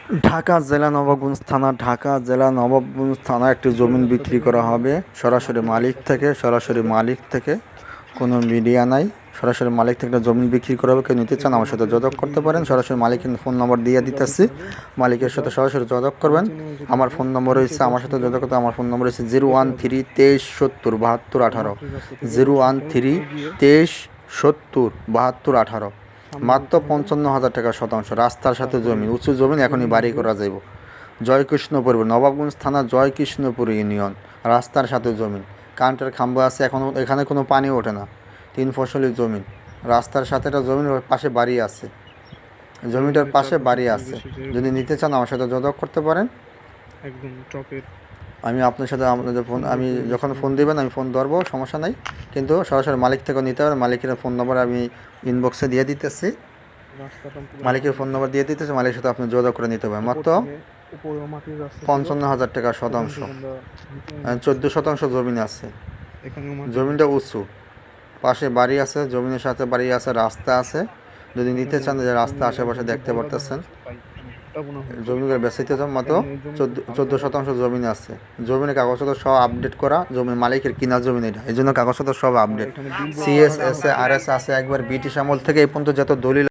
ঢাকা জেলা নবাবগঞ্জ থানা, ঢাকা জেলা নবাবগঞ্জ থানা একটি জমি বিক্রি করা হবে সরাসরি মালিক থেকে কোনো মিডিয়া নাই। সরাসরি মালিক থেকে একটা জমি বিক্রি করা হবে। কেউ নিতে চান আমার সাথে যোগাযোগ করতে পারেন। সরাসরি মালিকের ফোন নম্বর দিয়ে দিতেছি, মালিকের সাথে সরাসরি যোগাযোগ করবেন। আমার ফোন নম্বর রয়েছে, আমার সাথে যোগাযোগ করতে আমার ফোন নম্বর রয়েছে 013 23 70 72 18, 013 23 70 72 18। মাত্র 55,000 টাকা শতাংশ, রাস্তার সাথে জমি, উঁচু জমি, এখনই বাড়ি করা যাইব। জয়কৃষ্ণপুর, নবাবগঞ্জ থানা, জয়কৃষ্ণপুর ইউনিয়ন, রাস্তার সাথে জমি, কারেন্টের খাম্বা আছে, এখানে কোনো পানি ওঠে না, 3 ফসলি জমি, রাস্তার সাথে একটা জমির পাশে বাড়ি আছে, জমিটার পাশে বাড়ি আছে। যদি নিতে চান আমার সাথে যোগাযোগ করতে পারেন। একদম টপের। আমি আপনার সাথে আপনাদের ফোন, আমি যখন ফোন দেবেন আমি ফোন ধরবো, সমস্যা নাই। কিন্তু সরাসরি মালিক থেকে নিতে হবে। মালিকের ফোন নম্বর আমি ইনবক্সে দিয়ে দিতেছি, মালিকের ফোন নম্বর দিয়ে দিতেছি, মালিকের সাথে আপনি যোগাযোগ করে নিতে পারেন। মাত্র 55,000 টাকা শতাংশ, 14 শতাংশ জমিন আছে। জমিনটা উঁচু, পাশে বাড়ি আছে, জমিনের সাথে বাড়ি আছে, রাস্তা আছে। যদি নিতে চান, যে রাস্তা আশেপাশে দেখতে পারতেছেন, জমিগুলো বেচাইতে চান। মাত্র 14 শতাংশ জমিন আছে। জমিনের কাগজপত্র সব আপডেট করা, জমি মালিকের কিনা জমিন এটা, এই জন্য কাগজপত্র সব আপডেট। CS, SA, RS আছে, একবার ব্রিটিশ আমল থেকে এই পর্যন্ত যত দলিল